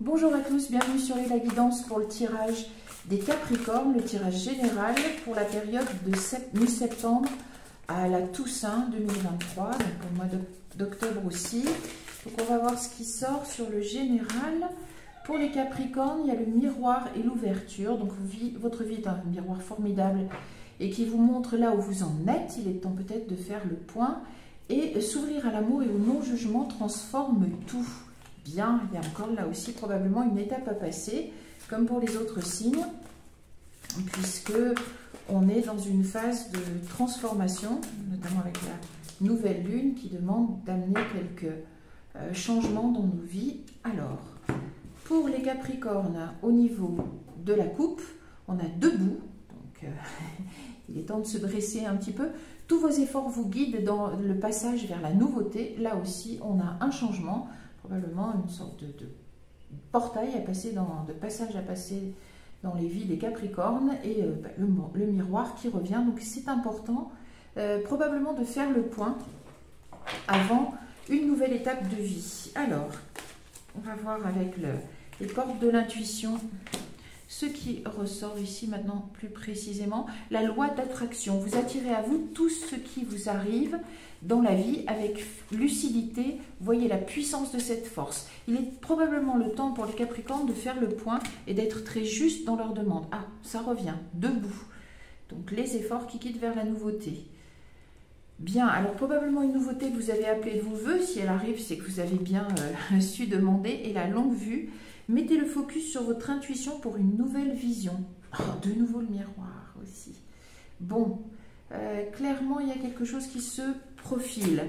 Bonjour à tous, bienvenue sur la guidance pour le tirage des Capricornes, le tirage général pour la période de mi-septembre à la Toussaint 2023, donc pour le mois d'octobre aussi. Donc on va voir ce qui sort sur le général. Pour les Capricornes, il y a le miroir et l'ouverture. Donc votre vie est un miroir formidable et qui vous montre là où vous en êtes. Il est temps peut-être de faire le point et s'ouvrir à l'amour et au non-jugement transforme tout. Bien, il y a encore là aussi probablement une étape à passer, comme pour les autres signes, puisque on est dans une phase de transformation, notamment avec la nouvelle lune qui demande d'amener quelques changements dans nos vies. Alors, pour les Capricornes, au niveau de la coupe, on a deux bouts, donc il est temps de se dresser un petit peu. Tous vos efforts vous guident dans le passage vers la nouveauté. Là aussi, on a un changement, probablement une sorte de portail à passer, de passage à passer dans les vies des Capricornes et le miroir qui revient. Donc c'est important probablement de faire le point avant une nouvelle étape de vie. Alors, on va voir avec les portes de l'intuition ce qui ressort ici maintenant plus précisément. La loi d'attraction. Vous attirez à vous tout ce qui vous arrive dans la vie avec lucidité. Voyez la puissance de cette force. Il est probablement le temps pour les Capricornes de faire le point et d'être très juste dans leurs demandes. Ah, ça revient, debout. Donc les efforts qui quittent vers la nouveauté. Bien, alors probablement une nouveauté que vous avez appelée de vos voeux. Si elle arrive, c'est que vous avez bien su demander. Et la longue vue. Mettez le focus sur votre intuition pour une nouvelle vision. Oh, de nouveau le miroir aussi. Bon, clairement, il y a quelque chose qui se profile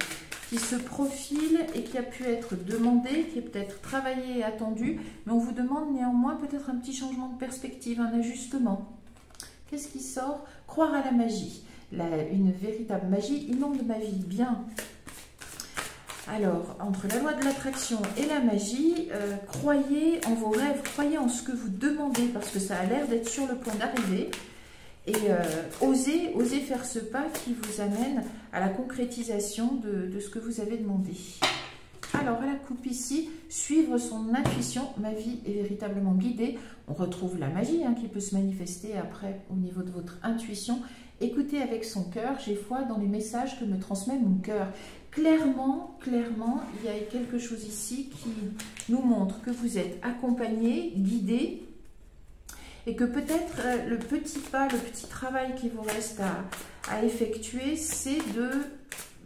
et qui a pu être demandé, qui est peut-être travaillé et attendu, mais on vous demande néanmoins peut-être un petit changement de perspective, un ajustement. Qu'est-ce qui sort? Croire à la magie. Une véritable magie inonde ma vie. Bien. Alors, entre la loi de l'attraction et la magie, croyez en vos rêves, croyez en ce que vous demandez, parce que ça a l'air d'être sur le point d'arriver. Et osez faire ce pas qui vous amène à la concrétisation de ce que vous avez demandé. Alors, à la coupe ici, suivre son intuition, ma vie est véritablement guidée. On retrouve la magie qui peut se manifester après au niveau de votre intuition. Écoutez avec son cœur, j'ai foi dans les messages que me transmet mon cœur. Clairement, il y a quelque chose ici qui nous montre que vous êtes accompagné, guidé, et que peut-être le petit pas, le petit travail qui vous reste à effectuer, c'est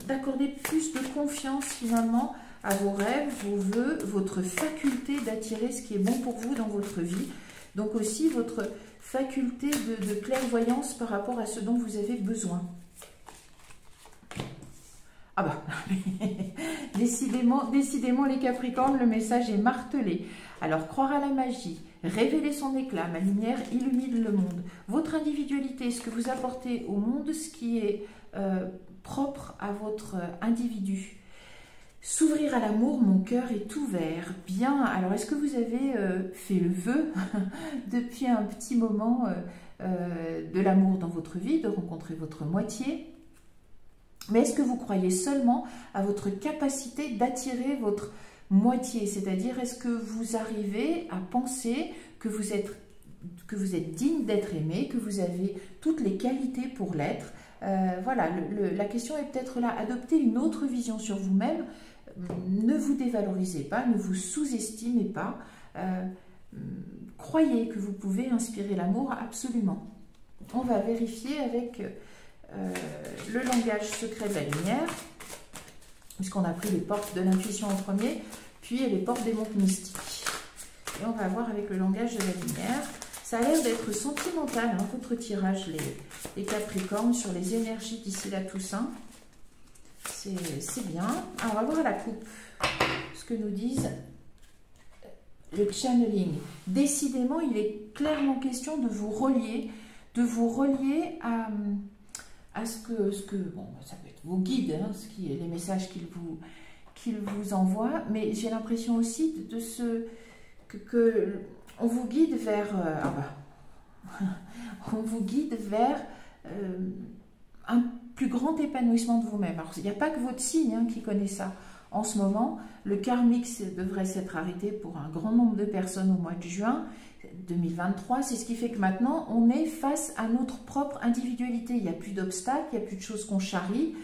d'accorder plus de confiance finalement à vos rêves, vos vœux, votre faculté d'attirer ce qui est bon pour vous dans votre vie. Donc aussi votre faculté de clairvoyance par rapport à ce dont vous avez besoin. Ah bah, décidément les Capricornes, le message est martelé. Alors, croire à la magie, révéler son éclat, ma lumière illumine le monde. Votre individualité, ce que vous apportez au monde, ce qui est propre à votre individu. S'ouvrir à l'amour, mon cœur est ouvert. Bien, alors est-ce que vous avez fait le vœu depuis un petit moment de l'amour dans votre vie, de rencontrer votre moitié? Mais est-ce que vous croyez seulement à votre capacité d'attirer votre moitié? C'est-à-dire, est-ce que vous arrivez à penser que vous êtes digne d'être aimé, que vous avez toutes les qualités pour l'être? Voilà, la question est peut-être là. Adoptez une autre vision sur vous-même. Ne vous dévalorisez pas, ne vous sous-estimez pas. Croyez que vous pouvez inspirer l'amour absolument. On va vérifier avec le langage secret de la lumière, puisqu'on a pris les portes de l'intuition en premier, puis les portes des mondes mystiques. Et on va voir avec le langage de la lumière. Ça a l'air d'être sentimental, votre tirage, les Capricornes, sur les énergies d'ici la Toussaint. C'est bien. Alors, on va voir à la coupe ce que nous disent le channeling. Décidément, il est clairement question de vous relier à ce que bon, ça peut être vos guides, les messages qu'ils vous envoient, mais j'ai l'impression aussi que on vous guide vers on vous guide vers un plus grand épanouissement de vous-même. Alors, il n'y a pas que votre signe qui connaît ça. en ce moment. Le karmique devrait s'être arrêté pour un grand nombre de personnes au mois de juin 2023. C'est ce qui fait que maintenant, on est face à notre propre individualité. Il n'y a plus d'obstacles, il n'y a plus de choses qu'on charrie.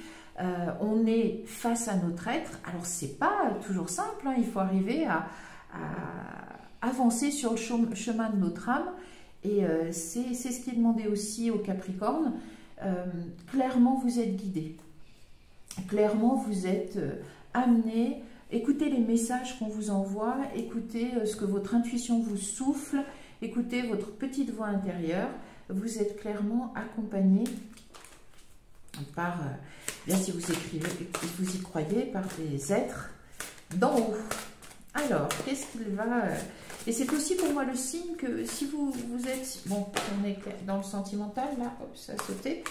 On est face à notre être. Alors, c'est pas toujours simple, hein. Il faut arriver à avancer sur le chemin de notre âme. Et c'est ce qui est demandé aussi au Capricorne. Clairement, vous êtes guidé. Clairement, vous êtes amené. Écoutez les messages qu'on vous envoie, écoutez ce que votre intuition vous souffle, écoutez votre petite voix intérieure. Vous êtes clairement accompagné par, bien si vous écrivez, vous y croyez, par des êtres d'en haut. Alors, qu'est-ce qu'il va... Et c'est aussi pour moi le signe que si vous êtes... Bon, on est dans le sentimental, là, hop, ça a sauté.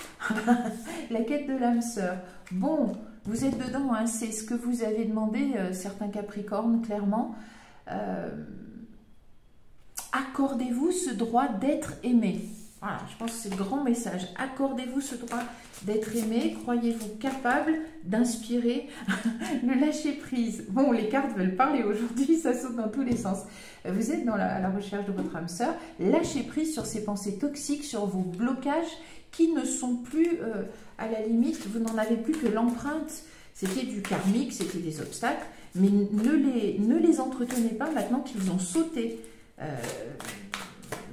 La quête de l'âme sœur. Bon, vous êtes dedans, hein, c'est ce que vous avez demandé, certains Capricornes, clairement. Accordez-vous ce droit d'être aimé. Voilà, je pense que c'est le grand message. Accordez-vous ce droit d'être aimé. Croyez-vous capable d'inspirer le lâcher-prise. Bon, les cartes veulent parler aujourd'hui, ça saute dans tous les sens. Vous êtes à la recherche de votre âme sœur. Lâchez-prise sur ces pensées toxiques, sur vos blocages qui ne sont plus, à la limite, vous n'en avez plus que l'empreinte. C'était du karmique, c'était des obstacles. Mais ne les entretenez pas maintenant qu'ils ont sauté.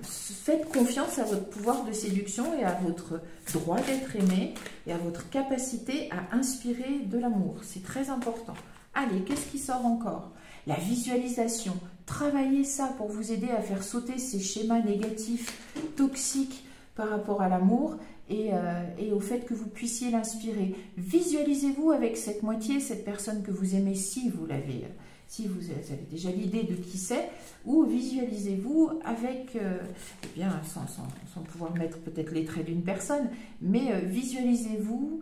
Faites confiance à votre pouvoir de séduction et à votre droit d'être aimé et à votre capacité à inspirer de l'amour. C'est très important. Allez, qu'est-ce qui sort encore? La visualisation. Travaillez ça pour vous aider à faire sauter ces schémas négatifs, toxiques par rapport à l'amour et au fait que vous puissiez l'inspirer. Visualisez-vous avec cette moitié, cette personne que vous aimez, si vous l'avez. Si vous avez déjà l'idée de qui c'est, ou visualisez-vous avec, eh bien, sans pouvoir mettre peut-être les traits d'une personne, mais visualisez-vous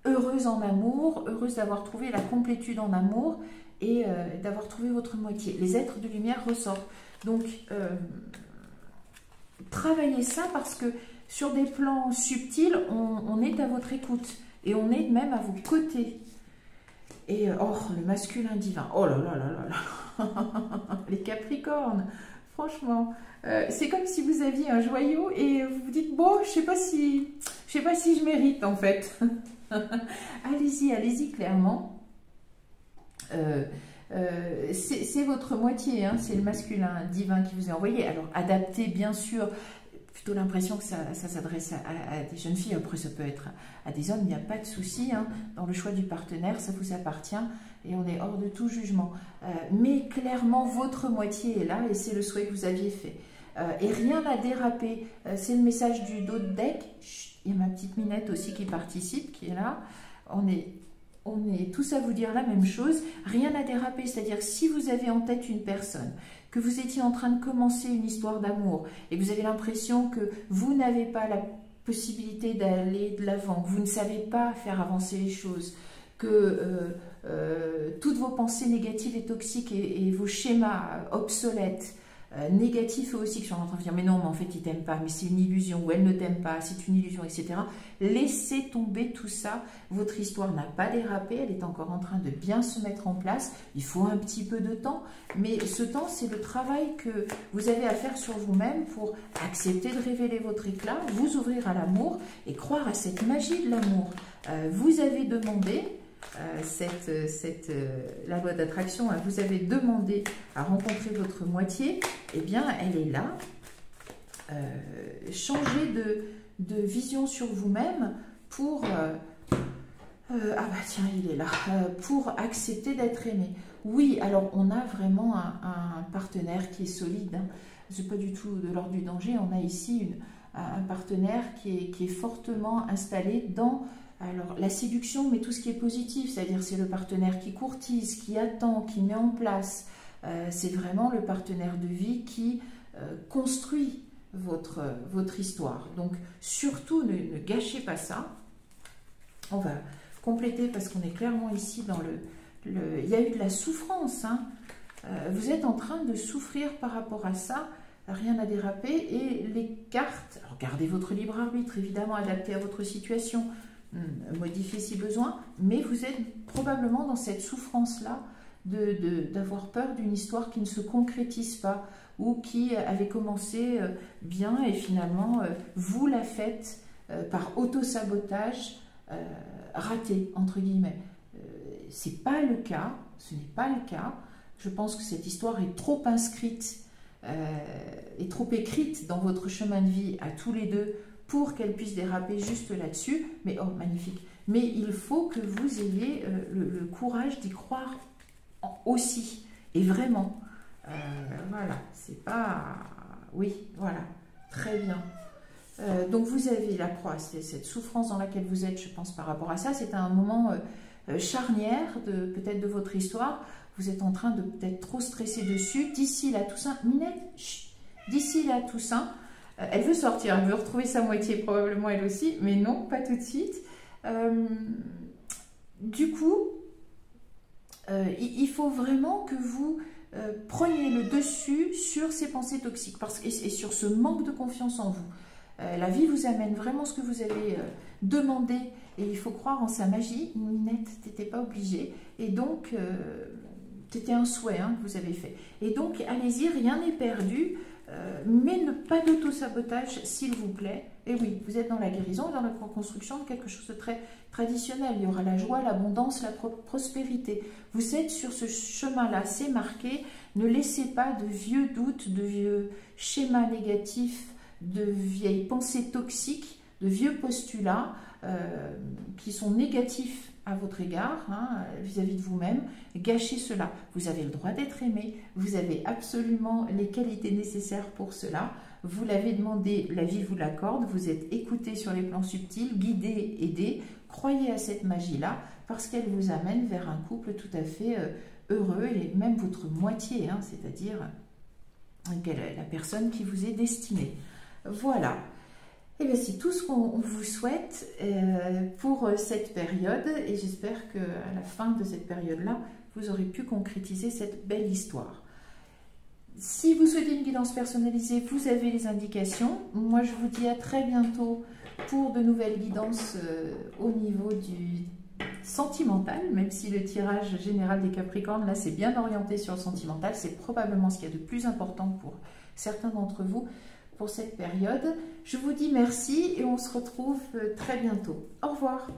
heureuse en amour, heureuse d'avoir trouvé la complétude en amour et d'avoir trouvé votre moitié. Les êtres de lumière ressortent. Donc, travaillez ça parce que sur des plans subtils, on est à votre écoute et on est même à vos côtés. Et oh, le masculin divin, oh là là là là là, les Capricornes, franchement, c'est comme si vous aviez un joyau et vous vous dites, bon, je sais pas si je mérite en fait. Allez-y, allez-y clairement. C'est votre moitié, hein, c'est le masculin divin qui vous est envoyé. Alors, adaptez bien sûr. Plutôt l'impression que ça s'adresse à des jeunes filles. Après, ça peut être à des hommes, il n'y a pas de souci. Hein. Dans le choix du partenaire, ça vous appartient et on est hors de tout jugement. Mais clairement, votre moitié est là et c'est le souhait que vous aviez fait. Et rien n'a dérapé. C'est le message du dos de deck. Chut, il y a ma petite Minette aussi qui participe, qui est là. On est tous à vous dire la même chose. Rien n'a dérapé. C'est-à-dire, si vous avez en tête une personne, que vous étiez en train de commencer une histoire d'amour et que vous avez l'impression que vous n'avez pas la possibilité d'aller de l'avant, que vous ne savez pas faire avancer les choses, que toutes vos pensées négatives et toxiques et vos schémas obsolètes, négatifs aussi, qui sont en train de dire mais non, mais en fait il t'aime pas, mais c'est une illusion, ou elle ne t'aime pas, c'est une illusion, etc. Laissez tomber tout ça, votre histoire n'a pas dérapé, elle est encore en train de bien se mettre en place, il faut un petit peu de temps, mais ce temps c'est le travail que vous avez à faire sur vous-même pour accepter de révéler votre éclat, vous ouvrir à l'amour et croire à cette magie de l'amour. Vous avez demandé... la loi d'attraction, hein, vous avez demandé à rencontrer votre moitié, eh bien elle est là. Changez de vision sur vous-même pour ah bah tiens, il est là, pour accepter d'être aimé. Oui, alors on a vraiment un partenaire qui est solide, hein. C'est pas du tout de l'ordre du danger. On a ici un partenaire qui est fortement installé dans alors, la séduction, mais tout ce qui est positif, c'est-à-dire c'est le partenaire qui courtise, qui attend, qui met en place. C'est vraiment le partenaire de vie qui construit votre histoire. Donc, surtout, ne gâchez pas ça. On va compléter parce qu'on est clairement ici dans il y a eu de la souffrance. Hein. Vous êtes en train de souffrir par rapport à ça. Rien n'a dérapé. Et les cartes, alors gardez votre libre arbitre, évidemment, adapté à votre situation. modifier si besoin, mais vous êtes probablement dans cette souffrance-là d'avoir peur d'une histoire qui ne se concrétise pas ou qui avait commencé bien et finalement vous la faites par autosabotage raté, entre guillemets. C'est pas le cas, ce n'est pas le cas. Je pense que cette histoire est trop inscrite et trop écrite dans votre chemin de vie à tous les deux pour qu'elle puisse déraper juste là-dessus. Mais oh, magnifique. Mais il faut que vous ayez le courage d'y croire aussi. Et vraiment. Voilà. C'est pas... Oui, voilà. Très bien. Donc vous avez la croix, c'est cette souffrance dans laquelle vous êtes, je pense, par rapport à ça. C'est un moment charnière peut-être de votre histoire. Vous êtes en train de peut-être trop stresser dessus. D'ici la Toussaint, Minette, d'ici la Toussaint, elle veut sortir, elle veut retrouver sa moitié probablement elle aussi, mais non, pas tout de suite. Du coup, il faut vraiment que vous preniez le dessus sur ces pensées toxiques et sur ce manque de confiance en vous. La vie vous amène vraiment ce que vous avez demandé et il faut croire en sa magie. Minette, tu n'étais pas obligée et donc c'était un souhait que vous avez fait. Et donc allez-y, rien n'est perdu, mais pas d'auto-sabotage s'il vous plaît. Et oui, vous êtes dans la guérison, dans la reconstruction de quelque chose de très traditionnel. Il y aura la joie, l'abondance, la prospérité. Vous êtes sur ce chemin-là, c'est marqué. Ne laissez pas de vieux doutes, de vieux schémas négatifs, de vieilles pensées toxiques, de vieux postulats qui sont négatifs à votre égard, vis-à-vis de vous-même. Gâchez cela. Vous avez le droit d'être aimé, vous avez absolument les qualités nécessaires pour cela. Vous l'avez demandé, la vie vous l'accorde, vous êtes écouté sur les plans subtils, guidé, aidé. Croyez à cette magie-là parce qu'elle vous amène vers un couple tout à fait heureux et même votre moitié, c'est-à-dire la personne qui vous est destinée. Voilà, et bien c'est tout ce qu'on vous souhaite pour cette période et j'espère qu'à la fin de cette période-là, vous aurez pu concrétiser cette belle histoire. Si vous souhaitez une guidance personnalisée, vous avez les indications. Moi, je vous dis à très bientôt pour de nouvelles guidances au niveau du sentimental, même si le tirage général des Capricornes, là, c'est bien orienté sur le sentimental. C'est probablement ce qu'il y a de plus important pour certains d'entre vous pour cette période. Je vous dis merci et on se retrouve très bientôt. Au revoir.